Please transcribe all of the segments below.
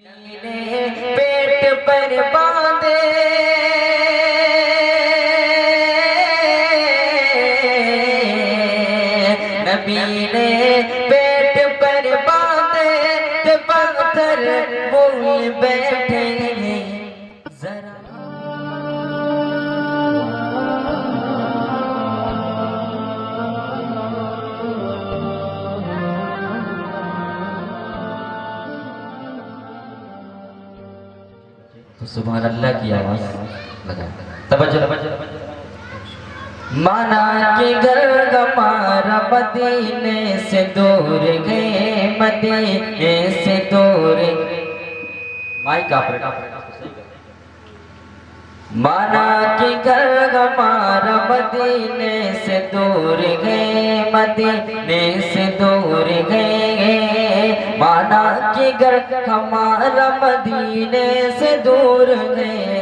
पेट पर बांधे नबी ने पेट पर बांधे ते पत्थर बोल बैठे जरा सुभान अल्लाह की आवाज लगा तवज्जो माना कि घर हमारा मदीने से दूर गए मदीने से दूर माइक माना कि घर हमारा मदीने से दूर गए मदीने से दूर गए माना कि घर हमारा मदीने से दूर गए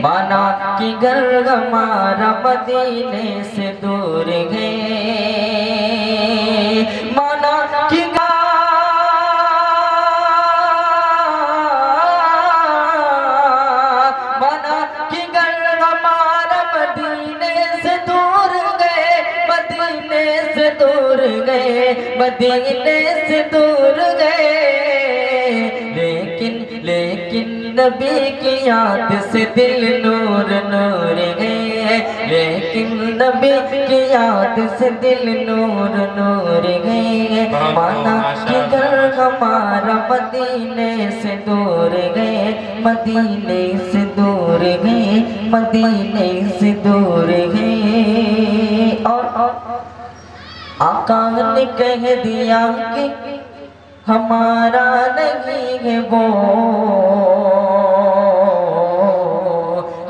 माना कि घर हमारा मदीने से दूर गए माना कि मदीने से दूर गए लेकिन नबी की याद से दिल नूर नूर गए लेकिन नबी की याद से दिल नूर नूर गए माना कि घर हमारा मदीने से दूर गए मदीने से दूर गए मदीने से दूर गए और आका ने कह दिया कि हमारा नहीं है वो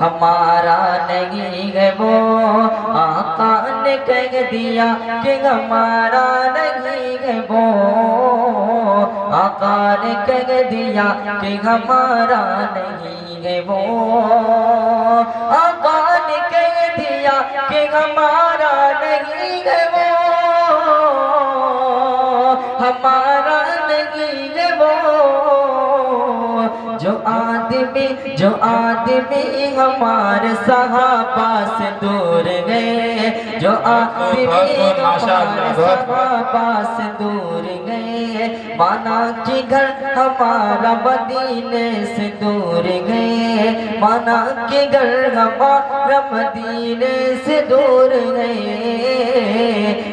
हमारा नहीं है वो आका ने कह दिया कि हमारा नहीं है वो आका ने कह दिया कि हमारा नहीं है वो आका ने कह दिया कि हमारा नहीं है वो हमारा नहीं है वो जो आदमी हमारे सहाबा से दूर गए जो आदमी हमारे सहाबा से दूर गए माना कि घर हमारा मदीने से दूर गए माना कि घर हमारा मदीने से दूर गए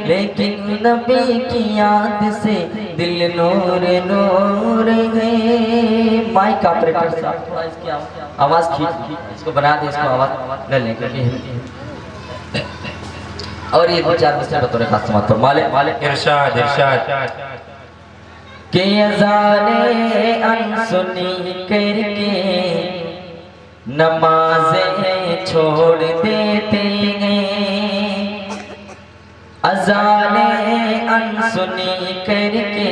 लेकिन नबी की याद से दिल नूर नूर गए माइक ऑपरेटर साहब थोड़ा इसकी आवाज खींच इसको बना दे इसको आवाज ले लेंगे और ये दो चार मिसरे बतौर खास समात पर माले इरशाद इरशाद के अज़ाने अनसुनी करके नमाज़ें छोड़ देते हैं अज़ाने अनसुनी करके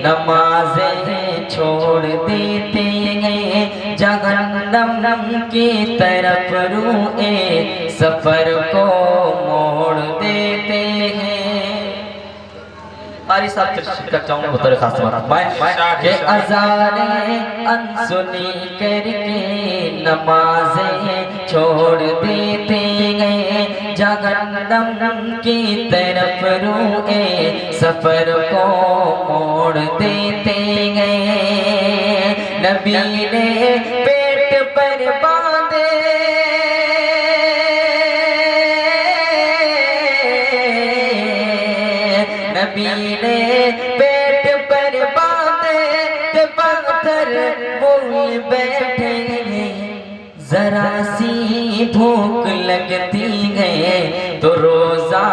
नमाज़ें छोड़ देते हैं जहन्नम की तरफ रूए सफर को मोड़ देते हैं आरी साहब तशरीफ रख जाऊंगा बतौर खास बात के अज़ाने अनसुनी करके नमाज़ें छोड़ देते हैं जहन्नम की तरफ रूए सफर को मोड़ देते हैं नबी ने पेट पर बांधे नबी ने पेट पर बांधे ते पत्थर बोल बैठे जरा सी भूख लगती है तो रोजा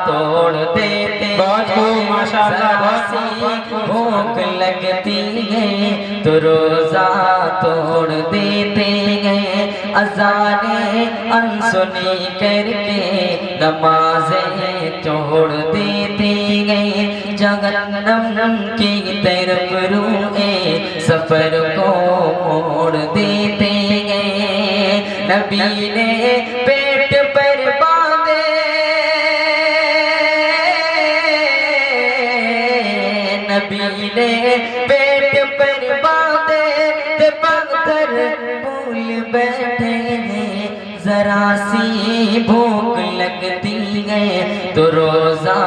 तोड़ देते भूख लगती है तो रोजा तोड़ देते हैं अज़ाने अनसुनी करके नमाज़ें छोड़ देते हैं जहन्नम की तरफ रूए सफर को मोड़ देते हैं नबी ने पेट पर बांधे नबी मेरे पेट पर बांधे ते पत्थर भूल बैठे हैं, जरा सी भूख लगती है तो रोजा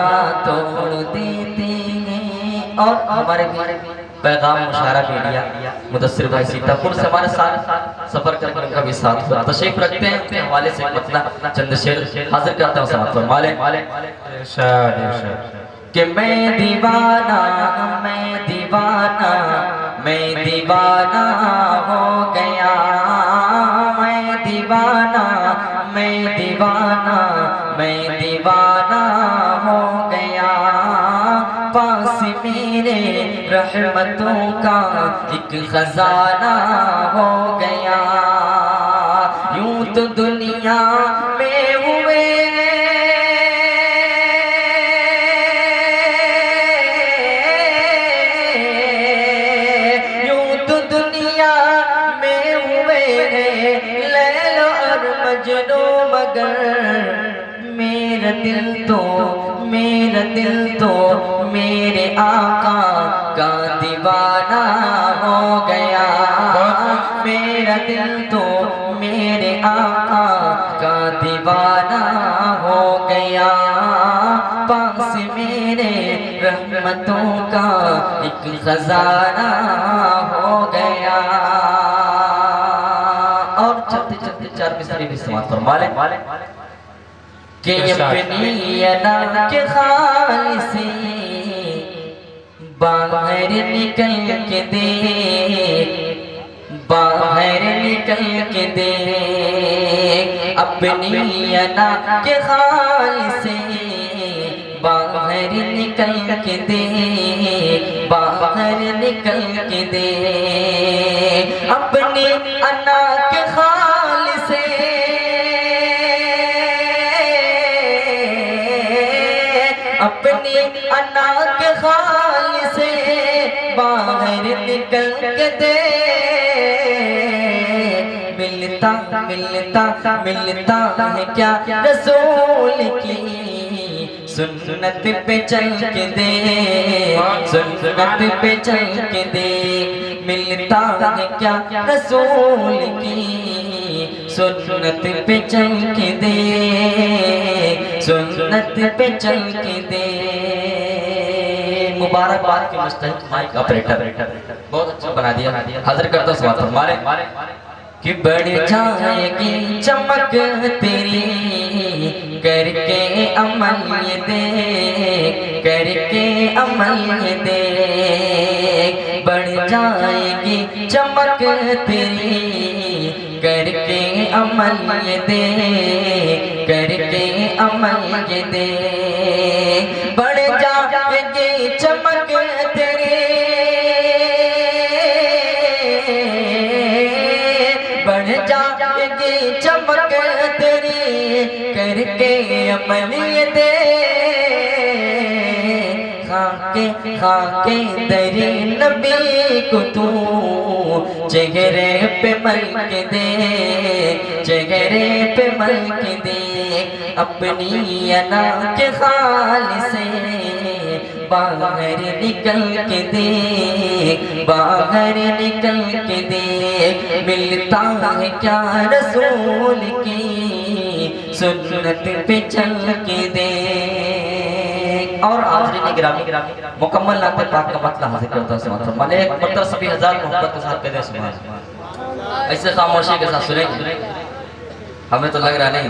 तोड़ देते हैं। और हमारे पैगाम मुशारा मीडिया मुदस्सिर भाई सीतापुर से हमारे साथ सफर करके उनका भी साथ हुआ, तशरीफ रखते हैं, उनके हवाले से मतलब चंद शेर हाजिर करता हूँ समात फरमाले इरशाद इरशाद कि मैं दीवाना हो गया, मैं दीवाना हो गया, पास मेरे रहमतों का एक खजाना हो गया। यूं तो दुनिया में हुए मजनू, मगर मेरा दिल तो मेरे आका का दीवाना हो गया, मेरा दिल तो मेरे आका का दीवाना हो गया, पास मेरे रहमतों का एक खजाना हो गया। और चलते चलते चार मिसरे भी समाप्त फरमाले कि अपनी अदा के खाल से बाहर निकल के दे, बाहर निकल के दे, अपनी अदा के खाल से बाहर निकल के दे, बाहर निकल के दे, अपनी अना के खाल से अपनी अना के खाल से बाहर निकल के दे, मिलता मिलता मिलता है क्या रसूल की सुन्नत पे चल के दे, सुन्नत पे चल के दे, मिलता है क्या रसूल की सुन्नत पे चल के दे, सुन्नत पे चल के दे। मुबारकबाद के मुस्तहिक माइक ऑपरेटर बहुत अच्छा बना दिया, हाजिर करता हूँ समात फरमाले कि बढ़ जाएगी चमक तेरी करके अमल ये दे, करके अमल ये दे, बढ़ जाएगी चमक तेरी करके अमल ये दे, करके अमल ये दे, बढ़ जाएगी चमक तेरी, बढ़ जाएगी चमक तेरी करके अमल ये दे, खाके दरे नबी को तू चेहरे पे मल के दे, चेहरे पे मल के दे, अपनी अना के खाल से बाहर निकल के दे, बाहर निकल के दे, मिलता है क्या रसूल की सुन्नत पे चल के दे। और आखिरी गिरामी मुकम्मल नाते पाक का मतलब हासिल करता है समात फरमाले एक मतलब सभी हजार मोहब्बत के साथ कहते हैं सुभान, ऐसे खामोशी के साथ सुनेंगे, हमें तो लग रहा नहीं,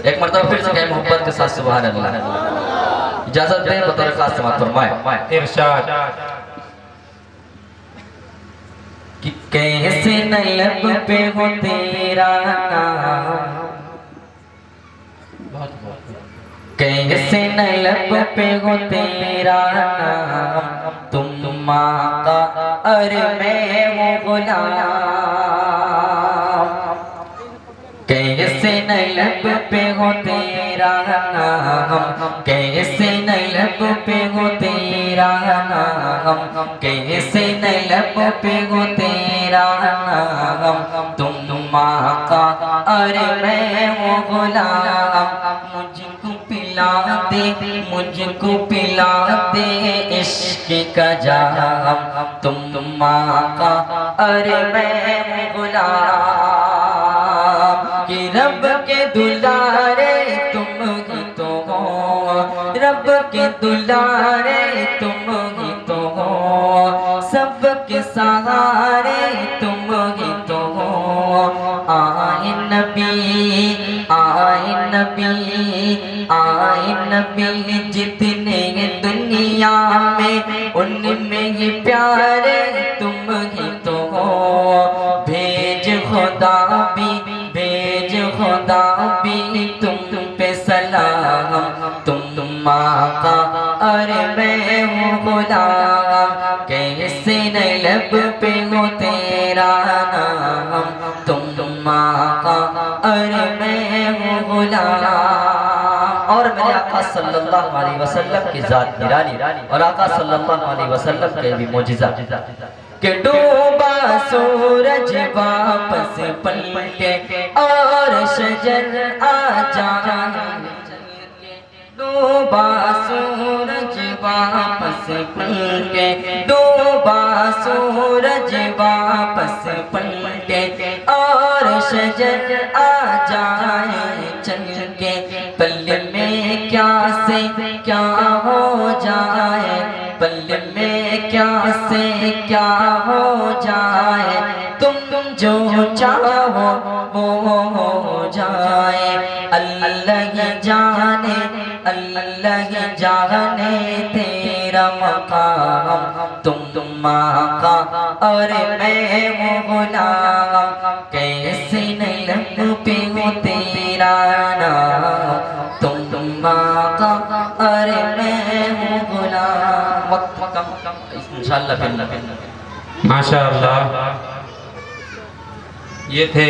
एक मरतबा फिर से कहें मोहब्बत के साथ सुभान अल्लाह। इजाजत दें बतौर खास समात फरमाए इरशाद कि कैसे न लब पे हो तेरा नाम, कैसे न लब पे हो तेरा नाम, तुम आका और मैं वो गुलाम, कैसे न लब पे हो तेरा नाम, कैसे न लब पे हो तेरा नाम, कैसे न लब पे हो तेरा नाम, तुम आका और मैं वो गुलाम, मुझको पिला दे, मुझको पिला दे इश्क का जाम, तुम आका अरे मैं गुलाम, कि रब के दुलारे तुम ही तो हो, रब के दुलारे तुम ही तो हो, सबके सहारे तुम ही तो हो। आए नबी आए नबी आए नबी, जितने दुनिया में उनमें ही प्यारे तुम ही तो हो। भेज खुदा भी तुम पे सलाम, तुम आका अरे मैं हूँ गुलाम, कैसे न लब पे हो तेरा नाम, तुम आका अरे मैं हूँ गुलाम। और मेरे आका सल्लल्लाहु अलैहि वसल्लम की जात निराली और आका सल्लल्लाहु अलैहि वसल्लम के भी मोजिज़ा कि डूबा सूरज वापस पलटे और शजर आ जाए, डूबा सूरज वापस पलटे, डूबा सूरज वापस पलटे और शजर आ जाए चल के, पल में क्या से क्या हो जाए, पल में क्या से क्या हो जाए, तुम जो चाहो वो हो जाए। अल्लाह ही जाने तेरा मकाम, तुम आका और मैं हूँ गुलाम, कैसे नहीं लग पे हो तेरा नाम, तुम आका और मैं हूँ गुलाम। वक्त कम इंशाअल्लाह फिर माशाअल्लाह। ये थे